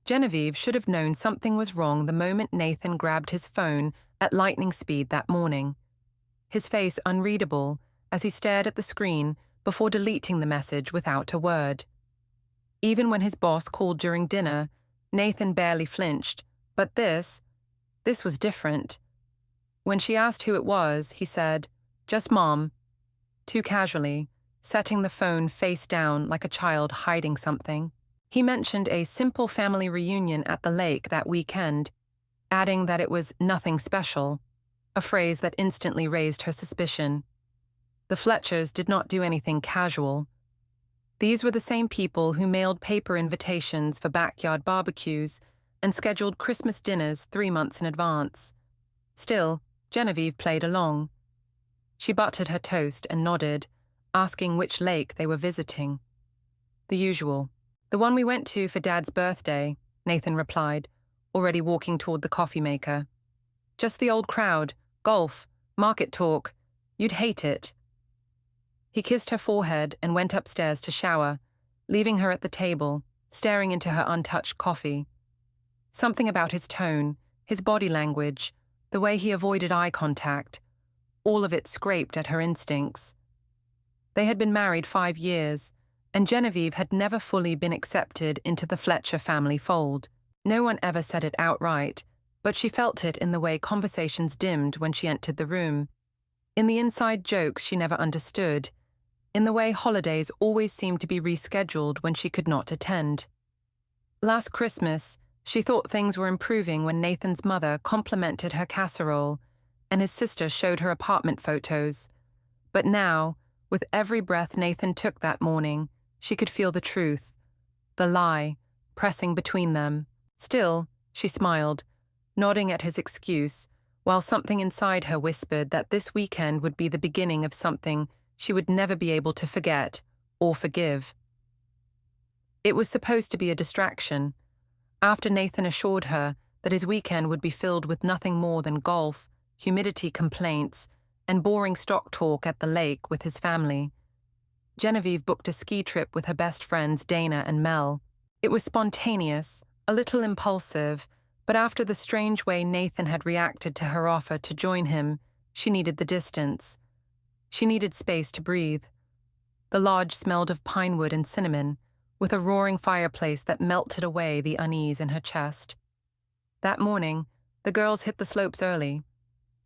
Genevieve should have known something was wrong the moment Nathan grabbed his phone at lightning speed that morning. His face unreadable as he stared at the screen before deleting the message without a word. Even when his boss called during dinner, Nathan barely flinched, but this was different. When she asked who it was, he said, "Just Mom," too casually, setting the phone face down like a child hiding something. He mentioned a simple family reunion at the lake that weekend, adding that it was nothing special, a phrase that instantly raised her suspicion. The Fletchers did not do anything casual. These were the same people who mailed paper invitations for backyard barbecues and scheduled Christmas dinners 3 months in advance. Still, Genevieve played along. She buttered her toast and nodded, asking which lake they were visiting. "The usual. The one we went to for Dad's birthday," Nathan replied, already walking toward the coffee maker. "Just the old crowd, golf, market talk. You'd hate it." He kissed her forehead and went upstairs to shower, leaving her at the table, staring into her untouched coffee. Something about his tone, his body language, the way he avoided eye contact, all of it scraped at her instincts. They had been married 5 years, and Genevieve had never fully been accepted into the Fletcher family fold. No one ever said it outright, but she felt it in the way conversations dimmed when she entered the room, in the inside jokes she never understood, in the way holidays always seemed to be rescheduled when she could not attend. Last Christmas, she thought things were improving when Nathan's mother complimented her casserole and his sister showed her apartment photos. But now, with every breath Nathan took that morning, she could feel the truth, the lie, pressing between them. Still, she smiled, nodding at his excuse, while something inside her whispered that this weekend would be the beginning of something she would never be able to forget or forgive. It was supposed to be a distraction. After Nathan assured her that his weekend would be filled with nothing more than golf, humidity complaints, and boring stock talk at the lake with his family, Genevieve booked a ski trip with her best friends Dana and Mel. It was spontaneous, a little impulsive, but after the strange way Nathan had reacted to her offer to join him, she needed the distance. She needed space to breathe. The lodge smelled of pine wood and cinnamon, with a roaring fireplace that melted away the unease in her chest. That morning, the girls hit the slopes early,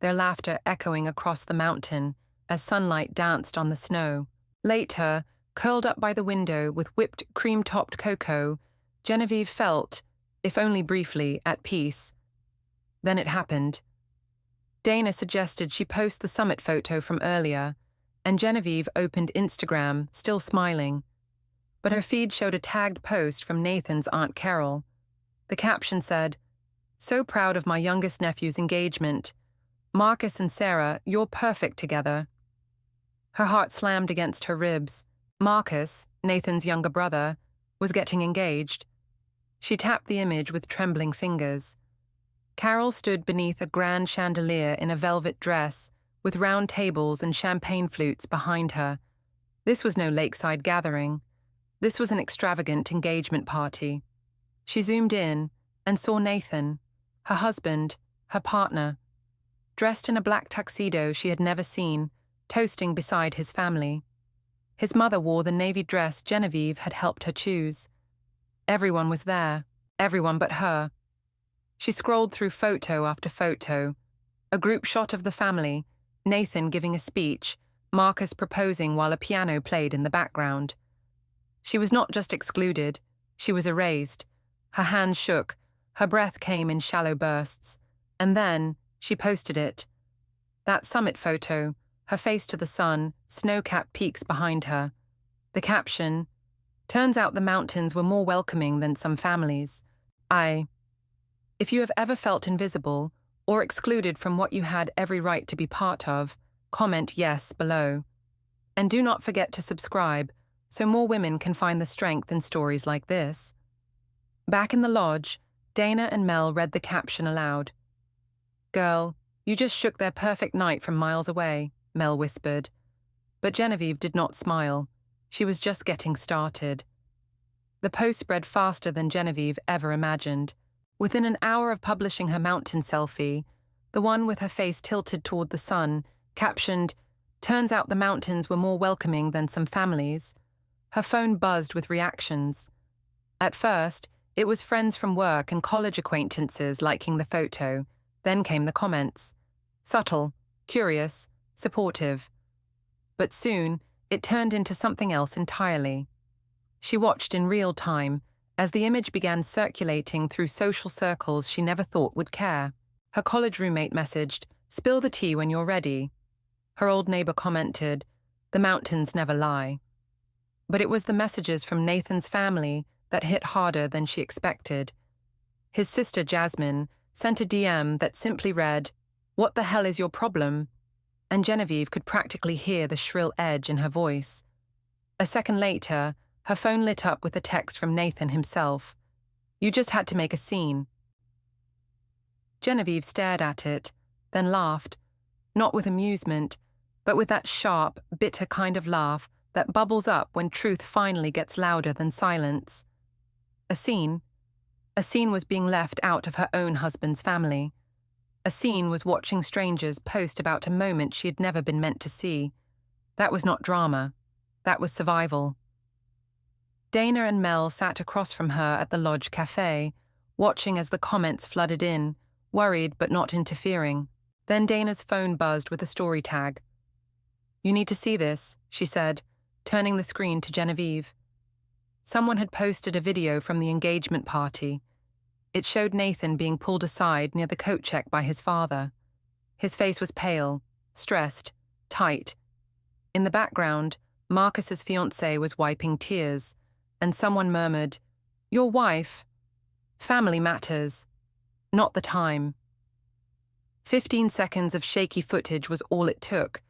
their laughter echoing across the mountain as sunlight danced on the snow. Later, curled up by the window with whipped cream-topped cocoa, Genevieve felt, if only briefly, at peace. Then it happened. Dana suggested she post the summit photo from earlier, and Genevieve opened Instagram, still smiling. But her feed showed a tagged post from Nathan's Aunt Carol. The caption said, "So proud of my youngest nephew's engagement. Marcus and Sarah, you're perfect together." Her heart slammed against her ribs. Marcus, Nathan's younger brother, was getting engaged. She tapped the image with trembling fingers. Carol stood beneath a grand chandelier in a velvet dress, with round tables and champagne flutes behind her. This was no lakeside gathering. This was an extravagant engagement party. She zoomed in and saw Nathan, her husband, her partner, dressed in a black tuxedo she had never seen, toasting beside his family. His mother wore the navy dress Genevieve had helped her choose. Everyone was there, everyone but her. She scrolled through photo after photo, a group shot of the family, Nathan giving a speech, Marcus proposing while a piano played in the background. She was not just excluded, she was erased. Her hands shook, her breath came in shallow bursts, and then she posted it. That summit photo, her face to the sun, snow-capped peaks behind her. The caption, "Turns out the mountains were more welcoming than some families. If you have ever felt invisible or excluded from what you had every right to be part of, comment yes below. And do not forget to subscribe so more women can find the strength in stories like this." Back in the lodge, Dana and Mel read the caption aloud. "Girl, you just shook their perfect night from miles away," Mel whispered. But Genevieve did not smile. She was just getting started. The post spread faster than Genevieve ever imagined. Within an hour of publishing her mountain selfie, the one with her face tilted toward the sun, captioned, "Turns out the mountains were more welcoming than some families," her phone buzzed with reactions. At first, it was friends from work and college acquaintances liking the photo. Then came the comments. Subtle, curious, supportive. But soon, it turned into something else entirely. She watched in real time as the image began circulating through social circles she never thought would care. Her college roommate messaged, "Spill the tea when you're ready." Her old neighbor commented, "The mountains never lie." But it was the messages from Nathan's family that hit harder than she expected. His sister Jasmine sent a DM that simply read, "What the hell is your problem?" And Genevieve could practically hear the shrill edge in her voice. A second later, her phone lit up with a text from Nathan himself. "You just had to make a scene." Genevieve stared at it, then laughed, not with amusement, but with that sharp, bitter kind of laugh that bubbles up when truth finally gets louder than silence. A scene? A scene was being left out of her own husband's family. A scene was watching strangers post about a moment she had never been meant to see. That was not drama. That was survival. Dana and Mel sat across from her at the Lodge Cafe, watching as the comments flooded in, worried but not interfering. Then Dana's phone buzzed with a story tag. "You need to see this," she said, turning the screen to Genevieve. Someone had posted a video from the engagement party. It showed Nathan being pulled aside near the coat check by his father. His face was pale, stressed, tight. In the background, Marcus's fiancée was wiping tears, and someone murmured, "Your wife. Family matters. Not the time." 15 seconds of shaky footage was all it took.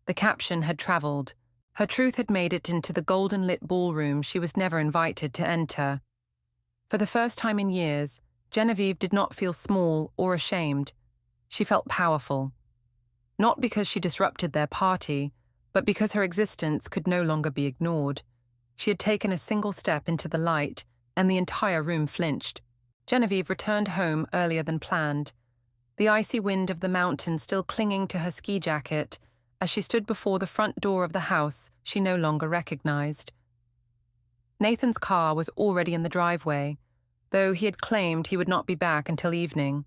The caption had traveled. Her truth had made it into the golden-lit ballroom she was never invited to enter. For the first time in years, Genevieve did not feel small or ashamed. She felt powerful. Not because she disrupted their party, but because her existence could no longer be ignored. She had taken a single step into the light, and the entire room flinched. Genevieve returned home earlier than planned, the icy wind of the mountain still clinging to her ski jacket as she stood before the front door of the house she no longer recognized. Nathan's car was already in the driveway, though he had claimed he would not be back until evening.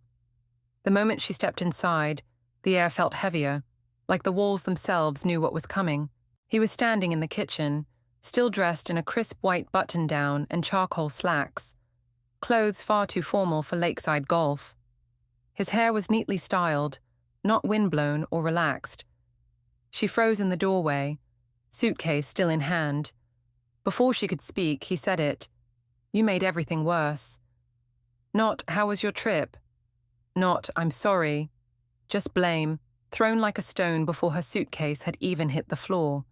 The moment she stepped inside, the air felt heavier, like the walls themselves knew what was coming. He was standing in the kitchen, still dressed in a crisp white button-down and charcoal slacks, clothes far too formal for lakeside golf. His hair was neatly styled, not windblown or relaxed. She froze in the doorway, suitcase still in hand. Before she could speak, he said it. "You made everything worse." Not, "How was your trip?" Not, "I'm sorry." Just blame, thrown like a stone before her suitcase had even hit the floor.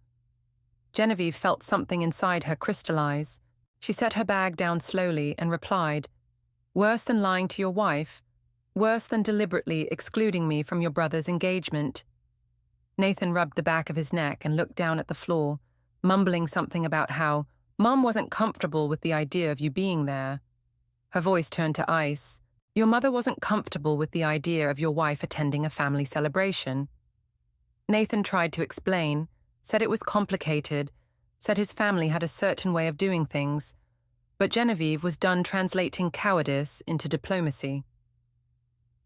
Genevieve felt something inside her crystallize. She set her bag down slowly and replied, "Worse than lying to your wife? Worse than deliberately excluding me from your brother's engagement?" Nathan rubbed the back of his neck and looked down at the floor, mumbling something about how Mom wasn't comfortable with the idea of you being there. Her voice turned to ice. "Your mother wasn't comfortable with the idea of your wife attending a family celebration." Nathan tried to explain, said it was complicated, said his family had a certain way of doing things, but Genevieve was done translating cowardice into diplomacy.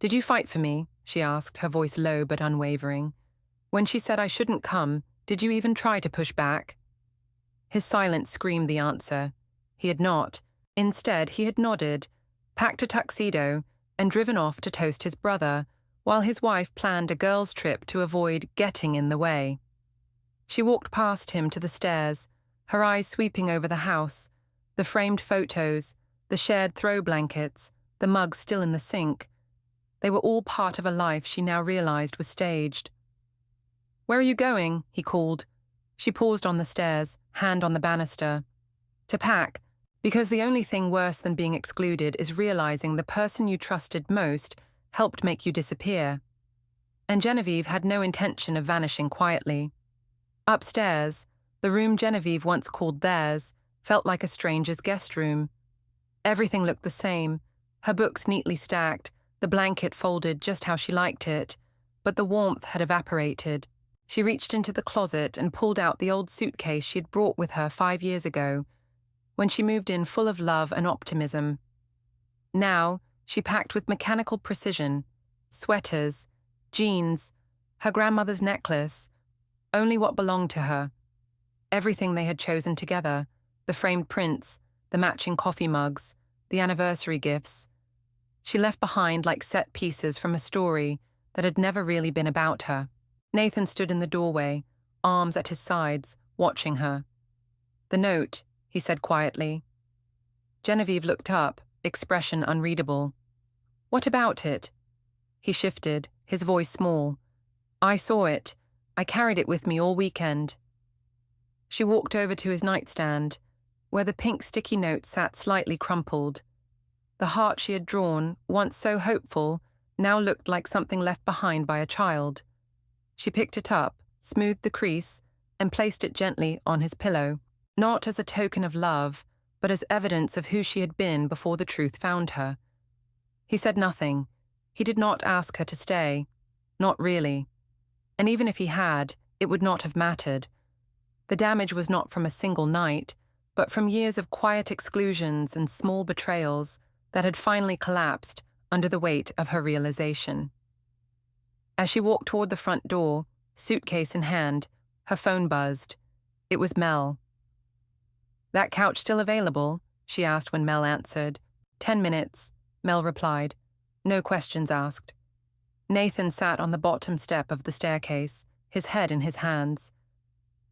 "Did you fight for me?" she asked, her voice low but unwavering. "When she said I shouldn't come, did you even try to push back?" His silence screamed the answer. He had not. Instead, he had nodded, packed a tuxedo, and driven off to toast his brother, while his wife planned a girls' trip to avoid getting in the way. She walked past him to the stairs, her eyes sweeping over the house, the framed photos, the shared throw blankets, the mugs still in the sink. They were all part of a life she now realized was staged. "Where are you going?" he called. She paused on the stairs, hand on the banister. "To pack, because the only thing worse than being excluded is realizing the person you trusted most helped make you disappear." And Genevieve had no intention of vanishing quietly. Upstairs, the room Genevieve once called theirs, felt like a stranger's guest room. Everything looked the same, her books neatly stacked, the blanket folded just how she liked it, but the warmth had evaporated. She reached into the closet and pulled out the old suitcase she'd brought with her 5 years ago, when she moved in full of love and optimism. Now, she packed with mechanical precision, sweaters, jeans, her grandmother's necklace, only what belonged to her. Everything they had chosen together, the framed prints, the matching coffee mugs, the anniversary gifts. She left behind like set pieces from a story that had never really been about her. Nathan stood in the doorway, arms at his sides, watching her. "The note," he said quietly. Genevieve looked up, expression unreadable. "What about it?" He shifted, his voice small. "I saw it. I carried it with me all weekend." She walked over to his nightstand, where the pink sticky note sat slightly crumpled. The heart she had drawn, once so hopeful, now looked like something left behind by a child. She picked it up, smoothed the crease, and placed it gently on his pillow, not as a token of love, but as evidence of who she had been before the truth found her. He said nothing. He did not ask her to stay. Not really. And even if he had, it would not have mattered. The damage was not from a single night, but from years of quiet exclusions and small betrayals that had finally collapsed under the weight of her realization. As she walked toward the front door, suitcase in hand, her phone buzzed. It was Mel. "That couch still available?" she asked when Mel answered. 10 minutes, Mel replied. No questions asked. Nathan sat on the bottom step of the staircase, his head in his hands.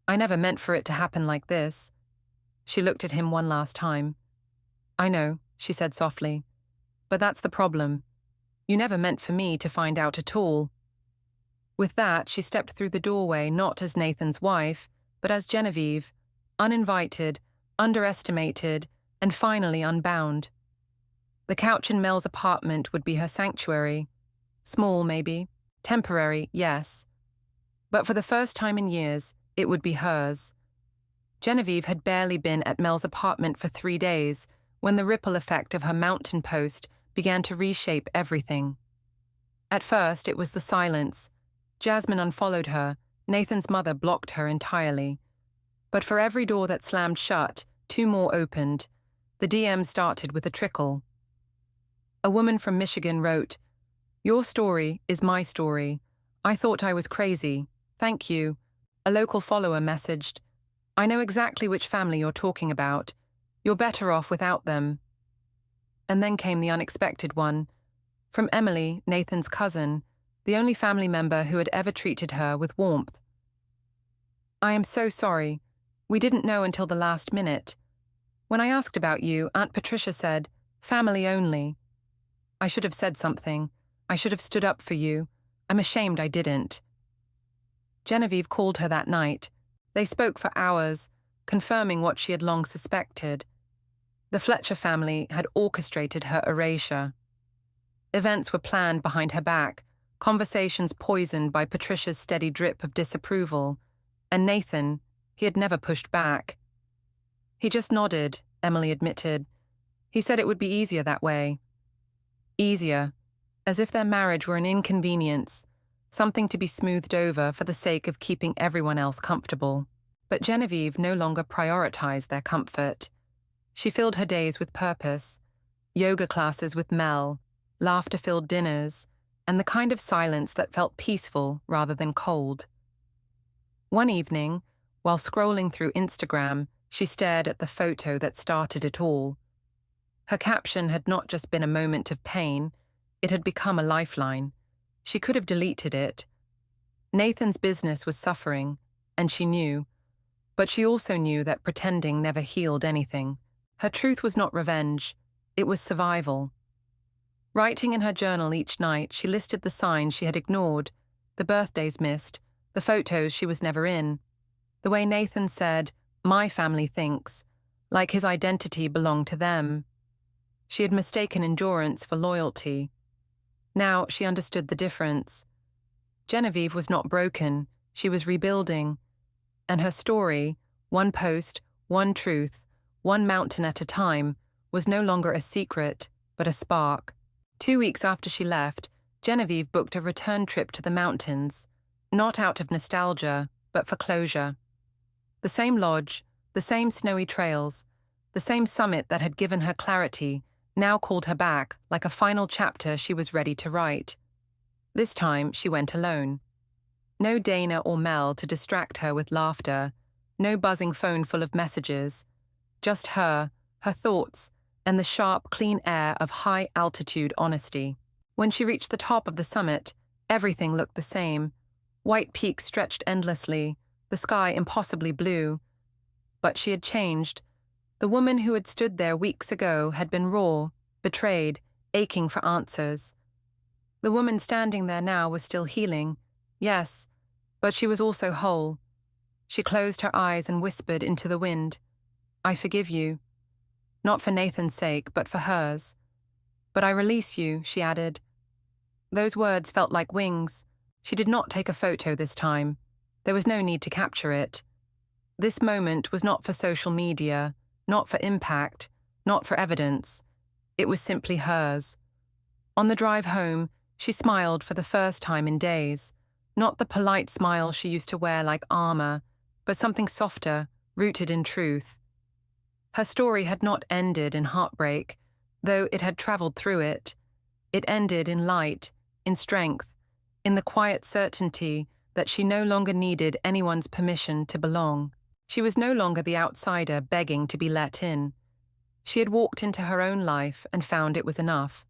"I never meant for it to happen like this." She looked at him one last time. "I know," she said softly. "But that's the problem. You never meant for me to find out at all." With that, she stepped through the doorway not as Nathan's wife, but as Genevieve, uninvited, underestimated, and finally unbound. The couch in Mel's apartment would be her sanctuary. Small, maybe. Temporary, yes. But for the first time in years, it would be hers. Genevieve had barely been at Mel's apartment for 3 days when the ripple effect of her mountain post began to reshape everything. At first, it was the silence. Jasmine unfollowed her. Nathan's mother blocked her entirely. But for every door that slammed shut, 2 more opened. The DM started with a trickle. A woman from Michigan wrote, "Your story is my story. I thought I was crazy. Thank you." A local follower messaged, "I know exactly which family you're talking about. You're better off without them." And then came the unexpected one. From Emily, Nathan's cousin, the only family member who had ever treated her with warmth. "I am so sorry. We didn't know until the last minute. When I asked about you, Aunt Patricia said, 'Family only.' I should have said something. I should have stood up for you. I'm ashamed I didn't." Genevieve called her that night. They spoke for hours, confirming what she had long suspected. The Fletcher family had orchestrated her erasure. Events were planned behind her back, conversations poisoned by Patricia's steady drip of disapproval, and Nathan, he had never pushed back. He just nodded, Emily admitted. He said it would be easier that way. Easier, as if their marriage were an inconvenience, something to be smoothed over for the sake of keeping everyone else comfortable. But Genevieve no longer prioritized their comfort. She filled her days with purpose, yoga classes with Mel, laughter-filled dinners, and the kind of silence that felt peaceful rather than cold. One evening, while scrolling through Instagram, she stared at the photo that started it all. Her caption had not just been a moment of pain, it had become a lifeline. She could have deleted it. Nathan's business was suffering, and she knew. But she also knew that pretending never healed anything. Her truth was not revenge, it was survival. Writing in her journal each night, she listed the signs she had ignored, the birthdays missed, the photos she was never in. The way Nathan said, "My family thinks," like his identity belonged to them. She had mistaken endurance for loyalty. Now she understood the difference. Genevieve was not broken, she was rebuilding. And her story, one post, one truth, one mountain at a time, was no longer a secret, but a spark. 2 weeks after she left, Genevieve booked a return trip to the mountains, not out of nostalgia, but for closure. The same lodge, the same snowy trails, the same summit that had given her clarity now called her back like a final chapter she was ready to write. This time she went alone. No Dana or Mel to distract her with laughter, no buzzing phone full of messages, just her thoughts, and the sharp, clean air of high-altitude honesty. When she reached the top of the summit, everything looked the same. White peaks stretched endlessly, the sky impossibly blue. But she had changed. The woman who had stood there weeks ago had been raw, betrayed, aching for answers. The woman standing there now was still healing, yes, but she was also whole. She closed her eyes and whispered into the wind, "I forgive you. Not for Nathan's sake, but for hers. But I release you," she added. Those words felt like wings. She did not take a photo this time. There was no need to capture it. This moment was not for social media, not for impact, not for evidence. It was simply hers. On the drive home, she smiled for the first time in days. Not the polite smile she used to wear like armor, but something softer, rooted in truth. Her story had not ended in heartbreak, though it had traveled through it. It ended in light, in strength, in the quiet certainty that she no longer needed anyone's permission to belong. She was no longer the outsider begging to be let in. She had walked into her own life and found it was enough.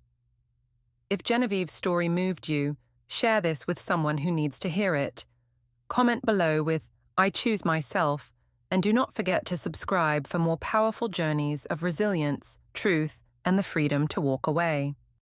If Genevieve's story moved you, share this with someone who needs to hear it. Comment below with, "I choose myself," and do not forget to subscribe for more powerful journeys of resilience, truth, and the freedom to walk away.